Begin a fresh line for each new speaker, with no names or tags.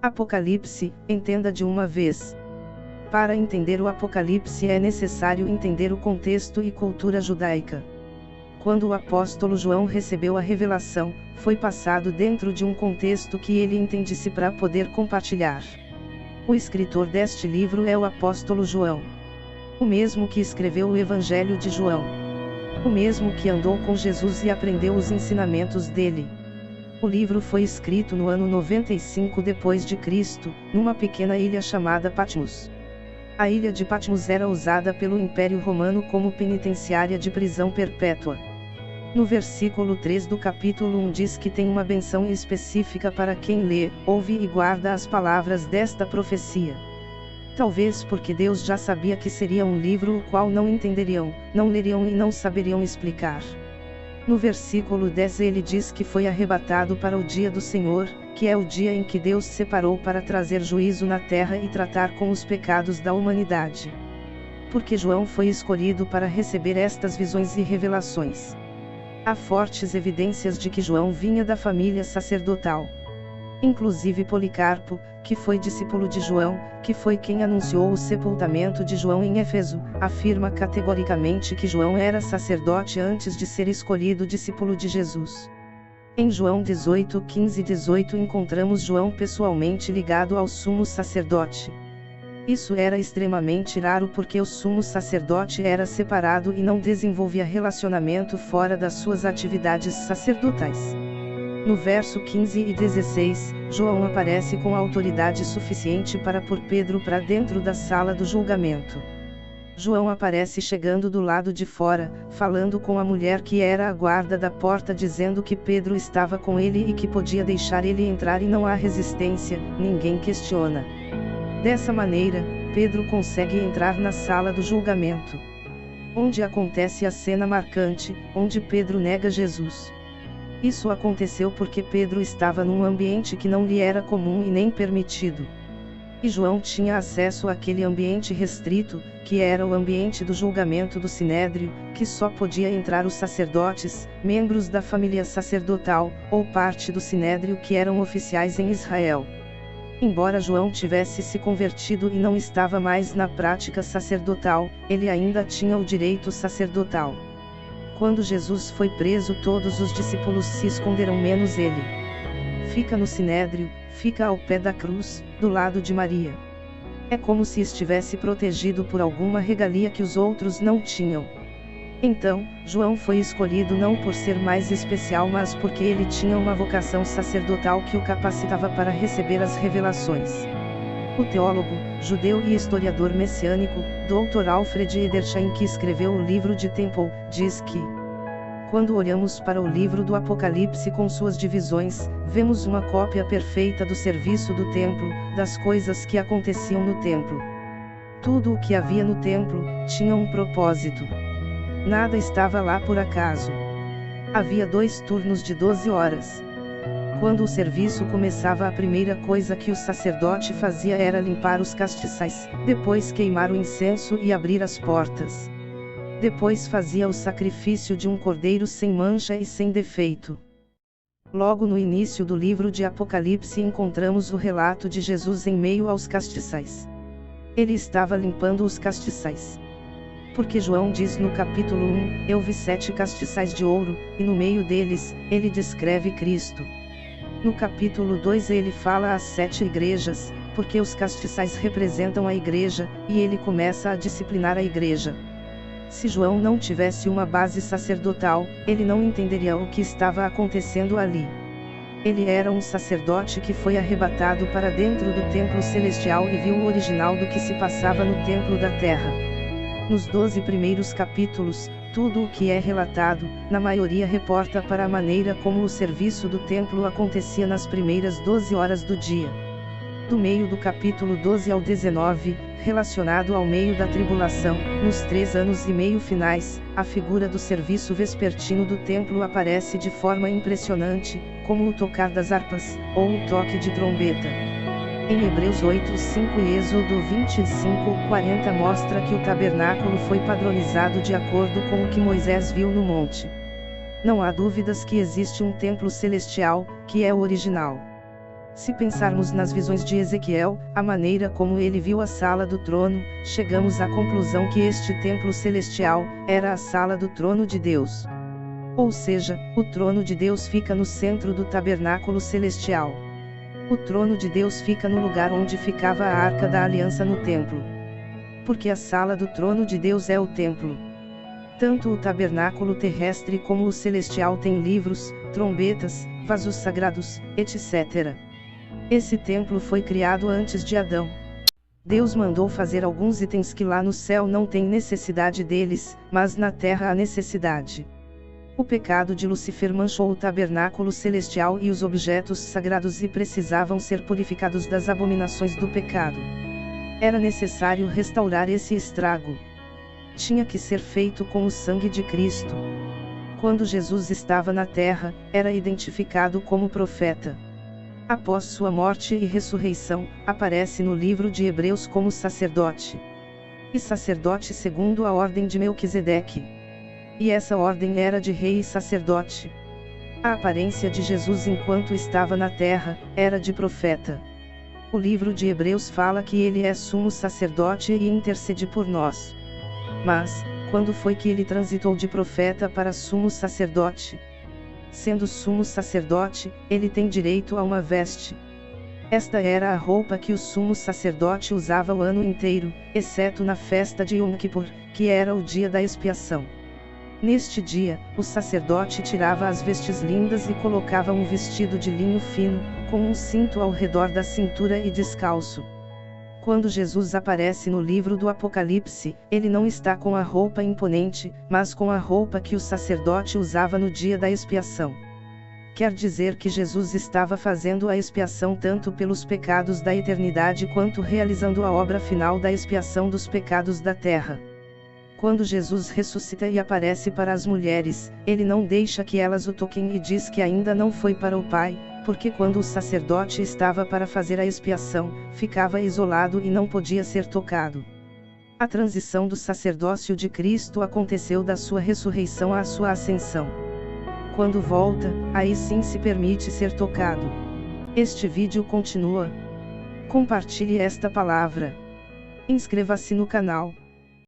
Apocalipse, entenda de uma vez. Para entender o Apocalipse é necessário entender o contexto e cultura judaica. Quando o apóstolo João recebeu a revelação, foi passado dentro de um contexto que ele entendisse para poder compartilhar. O escritor deste livro é o apóstolo João. O mesmo que escreveu o Evangelho de João. O mesmo que andou com Jesus e aprendeu os ensinamentos dele. O livro foi escrito no ano 95 depois de Cristo, numa pequena ilha chamada Patmos. A ilha de Patmos era usada pelo Império Romano como penitenciária de prisão perpétua. No versículo 3 do capítulo 1 diz que tem uma bênção específica para quem lê, ouve e guarda as palavras desta profecia. Talvez porque Deus já sabia que seria um livro o qual não entenderiam, não leriam e não saberiam explicar. No versículo 10 ele diz que foi arrebatado para o dia do Senhor, que é o dia em que Deus separou para trazer juízo na terra e tratar com os pecados da humanidade. Porque João foi escolhido para receber estas visões e revelações. Há fortes evidências de que João vinha da família sacerdotal. Inclusive Policarpo, que foi discípulo de João, que foi quem anunciou o sepultamento de João em Éfeso, afirma categoricamente que João era sacerdote antes de ser escolhido discípulo de Jesus. Em João 18, 15 e 18 encontramos João pessoalmente ligado ao sumo sacerdote. Isso era extremamente raro porque o sumo sacerdote era separado e não desenvolvia relacionamento fora das suas atividades sacerdotais. No verso 15 e 16, João aparece com autoridade suficiente para pôr Pedro para dentro da sala do julgamento. João aparece chegando do lado de fora, falando com a mulher que era a guarda da porta dizendo que Pedro estava com ele e que podia deixar ele entrar e não há resistência, ninguém questiona. Dessa maneira, Pedro consegue entrar na sala do julgamento. Onde acontece a cena marcante, onde Pedro nega Jesus. Isso aconteceu porque Pedro estava num ambiente que não lhe era comum e nem permitido. E João tinha acesso àquele ambiente restrito, que era o ambiente do julgamento do Sinédrio, que só podia entrar os sacerdotes, membros da família sacerdotal, ou parte do Sinédrio que eram oficiais em Israel. Embora João tivesse se convertido e não estava mais na prática sacerdotal, ele ainda tinha o direito sacerdotal. Quando Jesus foi preso, todos os discípulos se esconderam menos ele. Fica no Sinédrio, fica ao pé da cruz, do lado de Maria. É como se estivesse protegido por alguma regalia que os outros não tinham. Então, João foi escolhido não por ser mais especial mas porque ele tinha uma vocação sacerdotal que o capacitava para receber as revelações. O teólogo, judeu e historiador messiânico, Dr. Alfred Edersheim, que escreveu o livro de Temple, diz que, quando olhamos para o livro do Apocalipse com suas divisões, vemos uma cópia perfeita do serviço do templo, das coisas que aconteciam no templo. Tudo o que havia no templo, tinha um propósito. Nada estava lá por acaso. Havia 2 turnos de 12 horas. Quando o serviço começava, a primeira coisa que o sacerdote fazia era limpar os castiçais, depois queimar o incenso e abrir as portas. Depois fazia o sacrifício de um cordeiro sem mancha e sem defeito. Logo no início do livro de Apocalipse encontramos o relato de Jesus em meio aos castiçais. Ele estava limpando os castiçais. Porque João diz no capítulo 1, eu vi 7 castiçais de ouro, e no meio deles, ele descreve Cristo. No capítulo 2 ele fala às 7 igrejas, porque os castiçais representam a igreja, e ele começa a disciplinar a igreja. Se João não tivesse uma base sacerdotal, ele não entenderia o que estava acontecendo ali. Ele era um sacerdote que foi arrebatado para dentro do templo celestial e viu o original do que se passava no templo da terra. Nos 12 primeiros capítulos, tudo o que é relatado, na maioria reporta para a maneira como o serviço do templo acontecia nas primeiras 12 horas do dia. Do meio do capítulo 12 ao 19, relacionado ao meio da tribulação, nos 3 anos e meio finais, a figura do serviço vespertino do templo aparece de forma impressionante, como o tocar das harpas, ou o toque de trombeta. Em Hebreus 8:5 e Êxodo 25:40 mostra que o tabernáculo foi padronizado de acordo com o que Moisés viu no monte. Não há dúvidas que existe um templo celestial, que é o original. Se pensarmos nas visões de Ezequiel, a maneira como ele viu a sala do trono, chegamos à conclusão que este templo celestial era a sala do trono de Deus. Ou seja, o trono de Deus fica no centro do tabernáculo celestial. O trono de Deus fica no lugar onde ficava a Arca da Aliança no templo. Porque a sala do trono de Deus é o templo. Tanto o tabernáculo terrestre como o celestial têm livros, trombetas, vasos sagrados, etc. Esse templo foi criado antes de Adão. Deus mandou fazer alguns itens que lá no céu não tem necessidade deles, mas na terra há necessidade. O pecado de Lúcifer manchou o tabernáculo celestial e os objetos sagrados e precisavam ser purificados das abominações do pecado. Era necessário restaurar esse estrago. Tinha que ser feito com o sangue de Cristo. Quando Jesus estava na terra, era identificado como profeta. Após sua morte e ressurreição, aparece no livro de Hebreus como sacerdote. E sacerdote segundo a ordem de Melquisedeque. E essa ordem era de rei e sacerdote. A aparência de Jesus enquanto estava na terra, era de profeta. O livro de Hebreus fala que ele é sumo sacerdote e intercede por nós. Mas, quando foi que ele transitou de profeta para sumo sacerdote? Sendo sumo sacerdote, ele tem direito a uma veste. Esta era a roupa que o sumo sacerdote usava o ano inteiro, exceto na festa de Yom Kippur, que era o dia da expiação. Neste dia, o sacerdote tirava as vestes lindas e colocava um vestido de linho fino, com um cinto ao redor da cintura e descalço. Quando Jesus aparece no livro do Apocalipse, ele não está com a roupa imponente, mas com a roupa que o sacerdote usava no dia da expiação. Quer dizer que Jesus estava fazendo a expiação tanto pelos pecados da eternidade quanto realizando a obra final da expiação dos pecados da terra. Quando Jesus ressuscita e aparece para as mulheres, ele não deixa que elas o toquem e diz que ainda não foi para o Pai, porque quando o sacerdote estava para fazer a expiação, ficava isolado e não podia ser tocado. A transição do sacerdócio de Cristo aconteceu da sua ressurreição à sua ascensão. Quando volta, aí sim se permite ser tocado. Este vídeo continua. Compartilhe esta palavra. Inscreva-se no canal.